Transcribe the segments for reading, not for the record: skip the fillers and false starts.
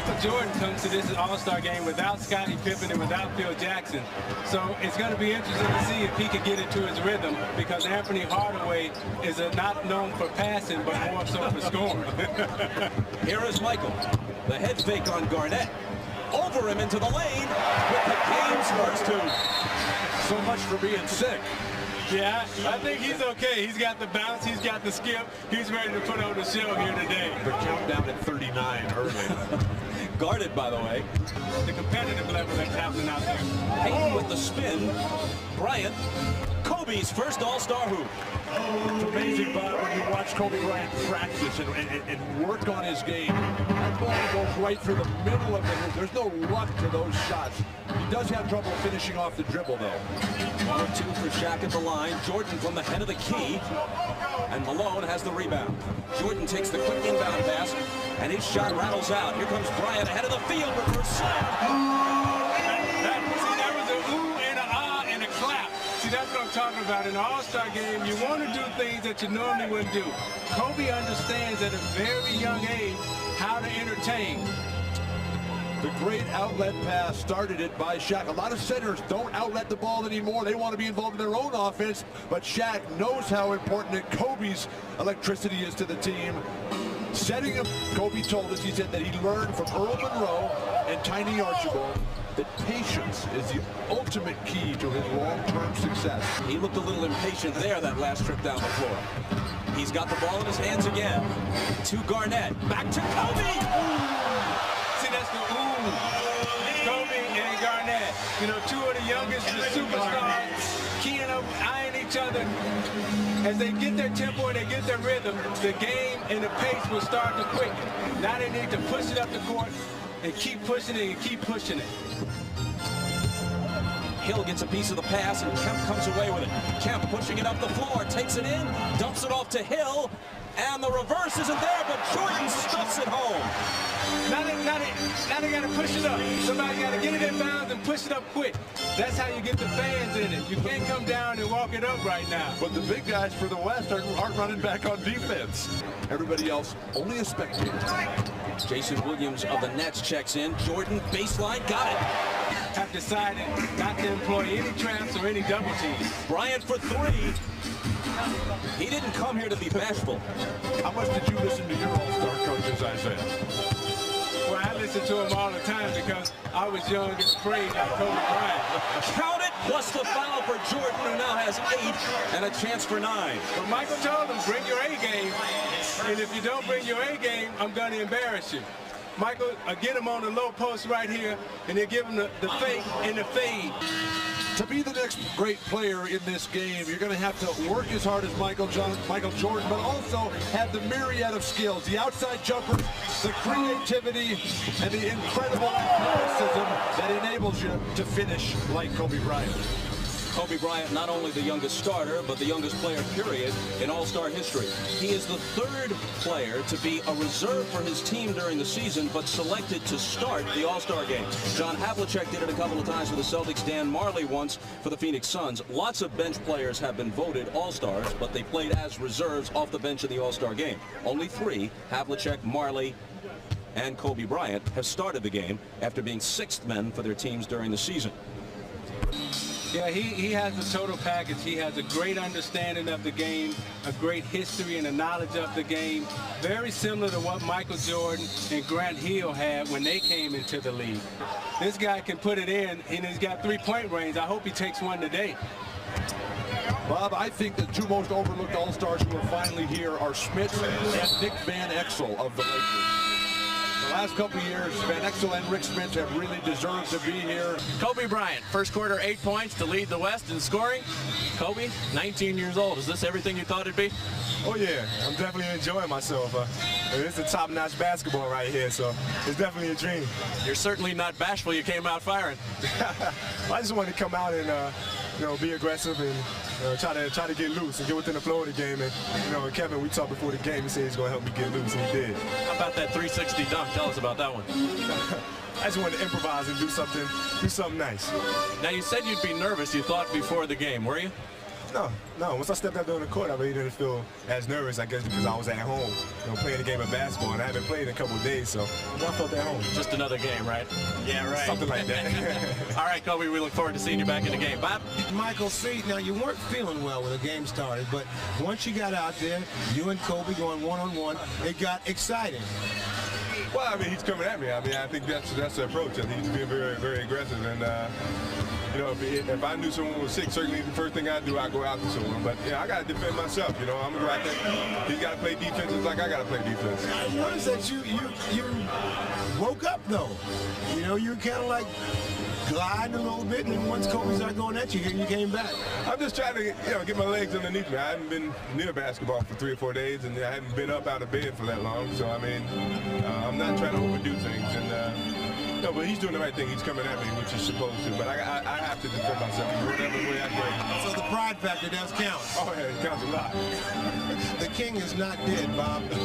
Michael Jordan comes to this All-Star game without Scottie Pippen and without Phil Jackson. So it's going to be interesting to see if he can get into his rhythm, because Anthony Hardaway is not known for passing, but more so for scoring. Here is Michael. The head fake on Garnett. Over him into the lane with the game's first two. So much for being sick. Yeah, I think he's okay. He's got the bounce, he's got the skip. He's ready to put on the show here today. The countdown at 39 early. Guarded, by the way. The competitive level that's happening out there. Payton with the spin. Bryant. Kobe's first All-Star hoop. It's amazing, Bob, when you watch Kobe Bryant practice and work on his game. That ball goes right through the middle of the hoop. There's no luck to those shots. He does have trouble finishing off the dribble, though. 1 or 2 for Shaq at the line. Jordan from the head of the key. And Malone has the rebound. Jordan takes the quick inbound pass, and his shot rattles out. Here comes Bryant ahead of the field. Reverse slam. See, that's what I'm talking about. In an All-Star game, you want to do things that you normally wouldn't do. Kobe understands at a very young age how to entertain. The great outlet pass started it by Shaq. A lot of centers don't outlet the ball anymore. They want to be involved in their own offense, but Shaq knows how important Kobe's electricity is to the team. Setting him, Kobe told us, he said that he learned from Earl Monroe and Tiny Archibald that patience is the ultimate key to his long-term success. He looked a little impatient there that last trip down the floor. He's got the ball in his hands again. To Garnett. Back to Kobe! See, that's the Kobe and Garnett. You know, two of the youngest, the superstars, keying up, eyeing each other. As they get their tempo and they get their rhythm, the game and the pace will start to quicken. Now they need to push it up the court and keep pushing it and keep pushing it. Hill gets a piece of the pass, and Kemp comes away with it. Kemp pushing it up the floor, takes it in, dumps it off to Hill, and the reverse isn't there, but Jordan stuffs it home. Now they got to push it up. Somebody got to get it in bounds and push it up quick. That's how you get the fans in it. You can't come down and walk it up right now. But the big guys for the West aren't running back on defense. Everybody else, only a spectator. Jason Williams of the Nets checks in. Jordan, baseline, got it. Have decided not to employ any traps or any double teams. Bryant for 3. He didn't come here to be bashful. How much did you listen to your All-Star coaches, Isaiah? Well, I listen to him all the time because I was young and afraid like Kobe Bryant. Count it, plus the foul for Jordan, who now has 8 and a chance for 9. But Michael told him, bring your A game. And if you don't bring your A game, I'm going to embarrass you. Michael, get him on the low post right here, and they give him the fake and the fade. To be the next great player in this game, you're going to have to work as hard as Michael Jordan, but also have the myriad of skills, the outside jumper, the creativity, and the incredible athleticism that enables you to finish like Kobe Bryant. Kobe Bryant, not only the youngest starter, but the youngest player, period, in All-Star history. He is the 3rd player to be a reserve for his team during the season, but selected to start the All-Star game. John Havlicek did it a couple of times for the Celtics, Dan Marley once for the Phoenix Suns. Lots of bench players have been voted All-Stars, but they played as reserves off the bench in the All-Star game. Only 3, Havlicek, Marley, and Kobe Bryant, have started the game after being 6th men for their teams during the season. Yeah, he has the total package. He has a great understanding of the game, a great history and a knowledge of the game, very similar to what Michael Jordan and Grant Hill had when they came into the league. This guy can put it in, and he's got 3-point range. I hope he takes one today. Bob, I think the 2 most overlooked All-Stars who are finally here are Smith and Nick Van Exel of the Lakers. The last couple of years, Van Exel and Rick Smith have really deserved to be here. Kobe Bryant, first quarter 8 points to lead the West in scoring. Kobe, 19 years old. Is this everything you thought it'd be? Oh yeah, I'm definitely enjoying myself. It's a top-notch basketball right here, so it's definitely a dream. You're certainly not bashful. You came out firing. I just wanted to come out and be aggressive and try to get loose and get within the flow of the game. And Kevin, we talked before the game. He said he's going to help me get loose, and he did. How about that 360 dunk? Tell us about that one. I just wanted to improvise and do something nice. Now, you said you'd be nervous. You thought before the game, were you? No. Once I stepped out there on the court, I really didn't feel as nervous, I guess, because I was at home, playing a game of basketball, and I haven't played in a couple of days, so I felt at home. Just another game, right? Yeah, right. Something like that. All right, Kobe, we look forward to seeing you back in the game. Bob? Michael, see, now you weren't feeling well when the game started, but once you got out there, you and Kobe going one-on-one, it got exciting. Well, I mean, he's coming at me. I mean, I think that's the approach. I think he's being very, very aggressive. And, you know, if I knew someone was sick, certainly the first thing I'd do, I'd go out to someone. But, yeah, I got to defend myself. You know, I'm going to go out there. He's got to play defense just like I got to play defense. I noticed that you woke up, though. You know, you were kind of like gliding a little bit, and then once Kobe started going at you, you came back. I'm just trying to get my legs underneath me. I haven't been near basketball for 3 or 4 days, and I haven't been up out of bed for that long. So, I mean, I'm not trying to overdo things. And, no, but he's doing the right thing. He's coming at me, which he's supposed to. But I have to defend myself whatever way I can. So the pride factor does count. Oh, yeah, it counts a lot. The king is not dead, Bob. The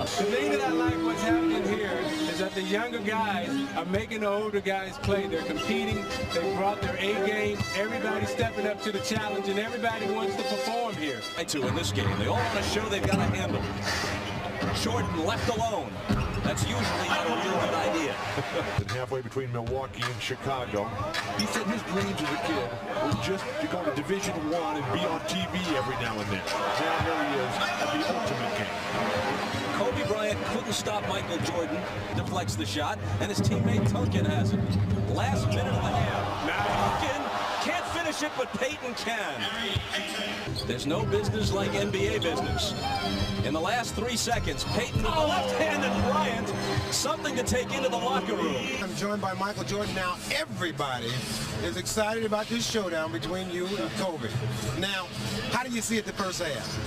thing that I like what's happening here is that the younger guys are making the older guys play. They're competing. They brought their A game. Everybody's stepping up to the challenge, and everybody wants to perform here. In this game, they all want to show they've got a handle. Jordan left alone. That's usually not a real good idea. And halfway between Milwaukee and Chicago, he said his dreams as a kid was just to go to Division I and be on TV every now and then. Now here he is at the ultimate game. Kobe Bryant couldn't stop Michael Jordan, deflects the shot, and his teammate Tunkin has it. Last minute of the half. Tunkin can't finish it, but Peyton can. There's no business like NBA business. In the last 3 seconds, Peyton with the left-handed Bryant, something to take into the locker room. I'm joined by Michael Jordan. Now everybody is excited about this showdown between you and Kobe. Now, how do you see it the first half?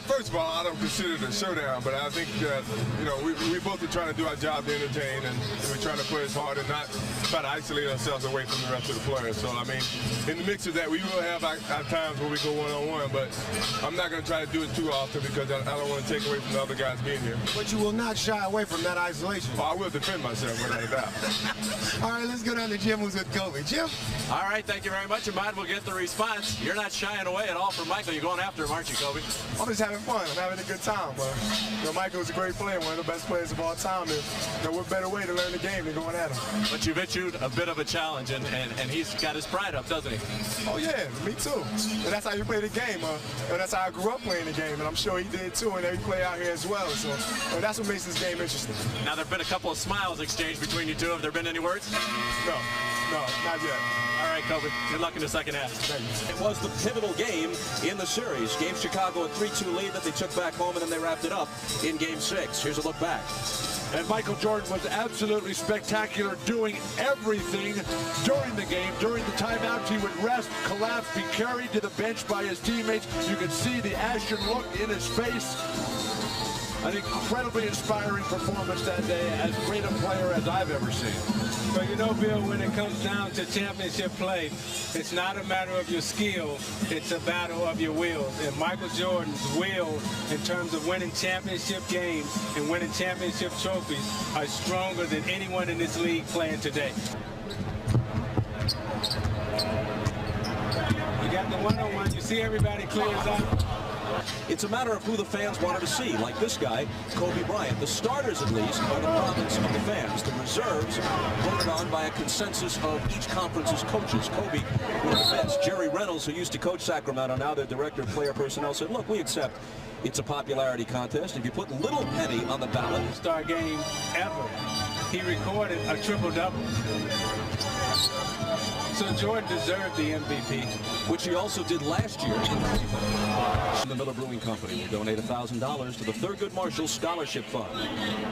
First of all, I don't consider it a showdown, but I think that, you know, we both are trying to do our job to entertain, and we're trying to play as hard and not try to isolate ourselves away from the rest of the players. So, I mean, in the mix of that, we will have our times where we go one-on-one, but I'm not going to try to do it too often because I don't want to take away from the other guys being here. But you will not shy away from that isolation. Oh, I will defend myself without a doubt. All right, let's go down to Jim, who's with Kobe. Jim? All right, thank you very much, and Bob will get the response. You're not shying away at all from Michael. You're going after him, aren't you, Kobe? I'm just having fun. I'm having a good time. You know, Michael's a great player, one of the best players of all time. And, you know, what better way to learn the game than going at him? But you've issued a bit of a challenge, and he's got his pride up, doesn't he? Oh, yeah, me too. And that's how you play the game. And that's how I grew up playing the game, and I'm sure he did too, and every player out here as well. So that's what makes this game interesting. Now, there have been a couple of smiles exchanged between you two. Have there been any words? No, not yet. All right, Kobe. Good luck in the second half. It was the pivotal game in the series. Gave Chicago a 3-2 lead that they took back home, and then they wrapped it up in Game 6. Here's a look back. And Michael Jordan was absolutely spectacular, doing everything during the game. During the timeouts, he would rest, collapse, be carried to the bench by his teammates. You could see the ashen look in his face. An incredibly inspiring performance that day, as great a player as I've ever seen. But you know, Bill, when it comes down to championship play, it's not a matter of your skill, it's a battle of your will. And Michael Jordan's will in terms of winning championship games and winning championship trophies are stronger than anyone in this league playing today. You got the one-on-one, you see everybody clears out. It's a matter of who the fans wanted to see, like this guy, Kobe Bryant. The starters, at least, are the province of the fans. The reserves voted on by a consensus of each conference's coaches. Kobe with the bench. Jerry Reynolds, who used to coach Sacramento, now the director of player personnel, said, look, we accept it's a popularity contest. If you put Little Penny on the ballot. Star game ever. He recorded a triple-double. So Jordan deserved the MVP. Which he also did last year in Cleveland. The Miller Brewing Company will donate $1,000 to the Thurgood Marshall Scholarship Fund.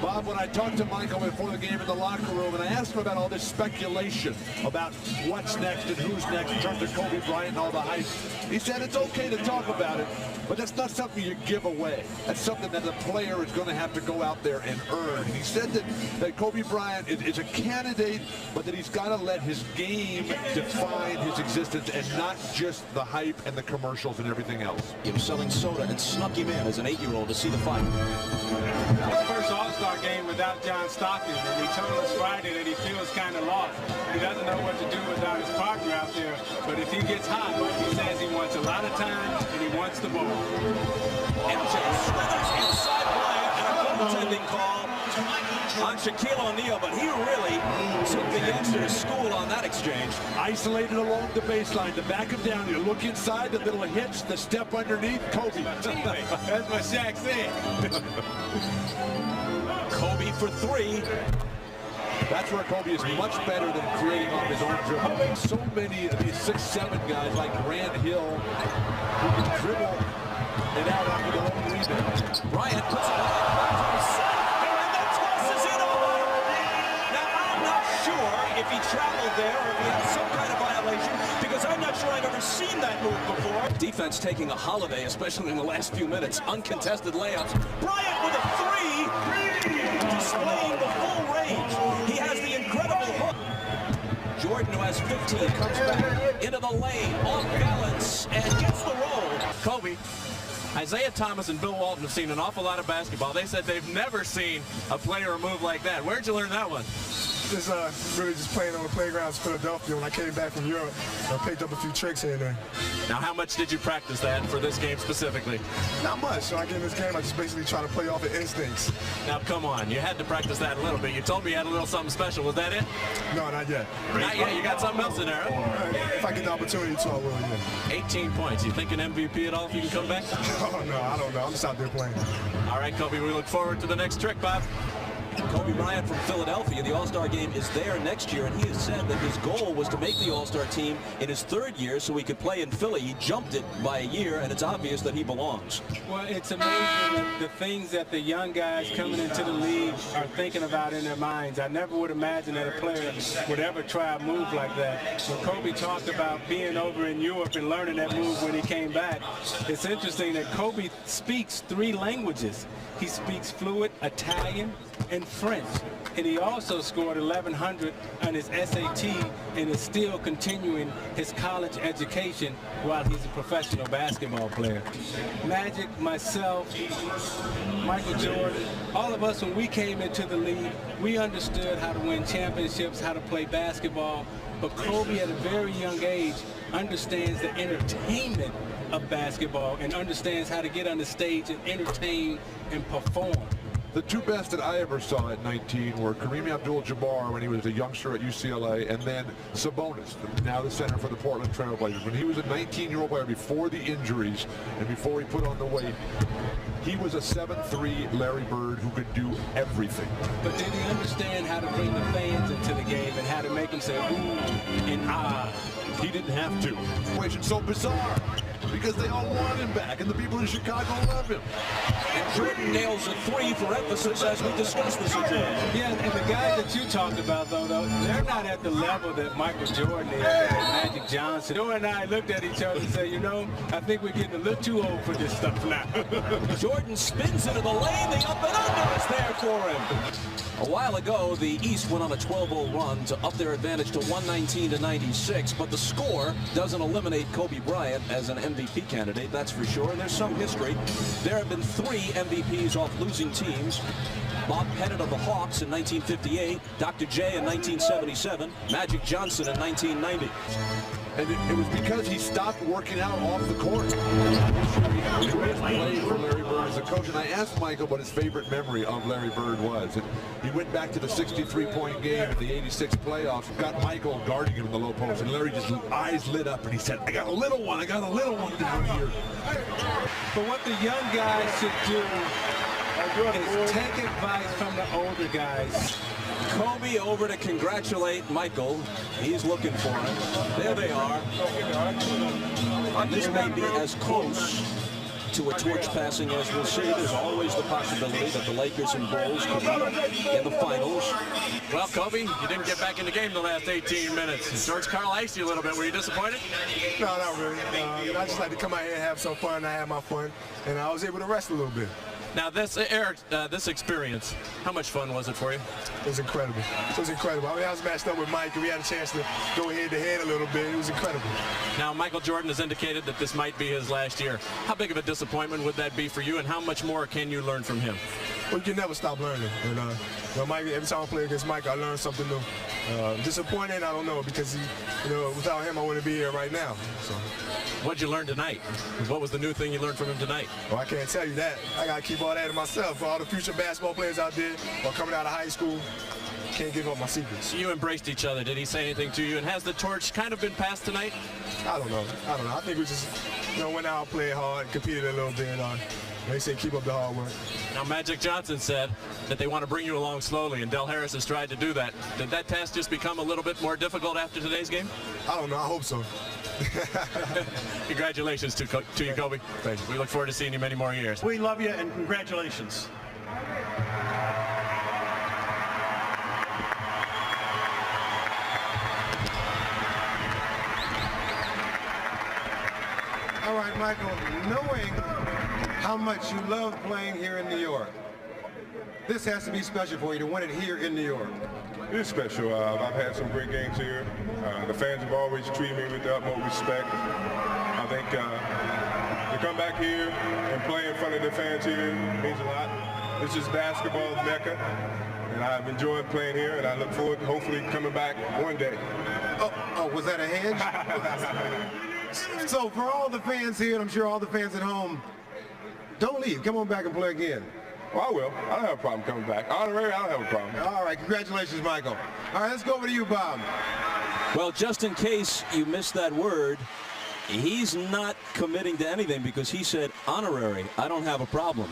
Bob, when I talked to Michael before the game in the locker room, and I asked him about all this speculation about what's next and who's next in terms of Kobe Bryant and all the hype, he said it's okay to talk about it, but that's not something you give away. That's something that the player is going to have to go out there and earn. And he said that Kobe Bryant is a candidate, but that he's got to let his game define his existence and not just the hype and the commercials and everything else. Some selling soda and snuck him in as an 8-year-old to see the fight. His first All-Star game without John Stockton, and he told us Friday that he feels kind of lost. He doesn't know what to do without his partner out there, but if he gets hot, he says he wants a lot of time and he wants the ball. MJ slithers inside Bryant, and a goaltending call on Shaquille O'Neal, but he really took the youngster to school on that exchange. Isolated along the baseline to back him down. You look inside, the little hitch, the step underneath. Kobe. That's what Shaq said. Kobe for 3. That's where Kobe is much better than creating off his own dribble. So many of these 6'7" guys like Grant Hill who can dribble it out after their own rebound. Bryant puts it on and then tosses it over. Now, I'm not sure if he traveled there or if he had some kind of violation, because I'm not sure I've ever seen that move before. Defense taking a holiday, especially in the last few minutes. Uncontested layups. Bryant with a 3, displaying the full range. He has the incredible hook. Jordan, who has 15, comes back into the lane, off balance, and gets the roll. Kobe, Isaiah Thomas and Bill Walton have seen an awful lot of basketball. They said they've never seen a player move like that. Where'd you learn that one? Just really just playing on the playgrounds in Philadelphia. When I came back from Europe, I picked up a few tricks here and there. Now, how much did you practice that for this game specifically? Not much. So I get in this game, I just basically try to play off the instincts. Now, come on. You had to practice that a little bit. You told me you had a little something special. Was that it? No, not yet. Not yet. You got something else in there, huh? If I get the opportunity to, I will, yeah. 18 points. You think an MVP at all if you can come back? Oh, no, I don't know. I'm just out there playing. All right, Kobe, we look forward to the next trick, Bob. Kobe Bryant from Philadelphia. The All-Star game is there next year, and he has said that his goal was to make the All-Star team in his 3rd year so he could play in Philly. He jumped it by a year, and it's obvious that he belongs. Well, it's amazing the things that the young guys coming into the league are thinking about in their minds. I never would imagine that a player would ever try a move like that. When Kobe talked about being over in Europe and learning that move when he came back, it's interesting that Kobe speaks 3 languages. He speaks fluent Italian and French, and he also scored 1,100 on his SAT and is still continuing his college education while he's a professional basketball player. Magic, myself, Michael Jordan, all of us, when we came into the league, we understood how to win championships, how to play basketball, but Kobe at a very young age understands the entertainment of basketball and understands how to get on the stage and entertain and perform. The 2 best that I ever saw at 19 were Kareem Abdul-Jabbar when he was a youngster at UCLA, and then Sabonis, now the center for the Portland Trail Blazers. When he was a 19-year-old player before the injuries and before he put on the weight, he was a 7'3" Larry Bird who could do everything. But did he understand how to bring the fans into the game and how to make them say ooh and ah? He didn't have to. Situation so bizarre because they all want him back, and the people in Chicago love him. And Jordan nails a 3 for emphasis as we discuss the situation. Yeah, and the guys that you talked about, though, they're not at the level that Michael Jordan is and Magic Johnson. Joe and I looked at each other and said, you know, I think we're getting a little too old for this stuff now. Jordan spins into the lane. The up and under is there for him. A while ago, the East went on a 12-0 run to up their advantage to 119-96, but the score doesn't eliminate Kobe Bryant as an MVP candidate, that's for sure. And there's some history. There have been 3 MVPs off losing teams. Bob Pettit of the Hawks in 1958, Dr. J in 1977, Magic Johnson in 1990. And it was because he stopped working out off the court. He played for Larry Bird as a coach, and I asked Michael what his favorite memory of Larry Bird was. And he went back to the 63-point game in the 86 playoffs, got Michael guarding him in the low post, and Larry just eyes lit up, and he said, I got a little one down here. But what the young guys should do is take advice from the older guys. Kobe over to congratulate Michael. He's looking for him. There they are. And this may be as close to a torch passing as we'll see. There's always the possibility that the Lakers and Bulls could be in the finals. Well, Kobe, you didn't get back in the game the last 18 minutes. George Karl iced you a little bit. Were you disappointed? No, not really. I just like to come out here and have some fun. I had my fun, and I was able to rest a little bit. Now, this, Eric, this experience, how much fun was it for you? It was incredible. It was incredible. I mean, I was matched up with Mike, and we had a chance to go head-to-head a little bit. It was incredible. Now, Michael Jordan has indicated that this might be his last year. How big of a disappointment would that be for you, and how much more can you learn from him? Well, you can never stop learning. And Mike, every time I play against Mike, I learn something new. Disappointed, I don't know, because without him, I wouldn't be here right now. So. What'd you learn tonight? What was the new thing you learned from him tonight? Well, I can't tell you that. I gotta keep all that to myself. For all the future basketball players out there, or coming out of high school, can't give up my secrets. You embraced each other. Did he say anything to you? And has the torch kind of been passed tonight? I don't know. I think we just, went out, played hard, competed a little bit. They say keep up the hard work. Now, Magic Johnson said that they want to bring you along slowly, and Del Harris has tried to do that. Did that task just become a little bit more difficult after today's game? I don't know. I hope so. Congratulations to you, Kobe. Thank you. We look forward to seeing you many more years. We love you, and congratulations. All right, Michael, knowing how much you love playing here in New York, this has to be special for you to win it here in New York. It is special. I've had some great games here. The fans have always treated me with the utmost respect. I think to come back here and play in front of the fans here means a lot. This is basketball Mecca, and I've enjoyed playing here, and I look forward to hopefully coming back one day. Oh, was that a hedge? So for all the fans here, and I'm sure all the fans at home, don't leave. Come on back and play again. Well, I will. I don't have a problem coming back. Honorary, I don't have a problem. All right, congratulations, Michael. All right, let's go over to you, Bob. Well, just in case you missed that word, he's not committing to anything because he said honorary. I don't have a problem.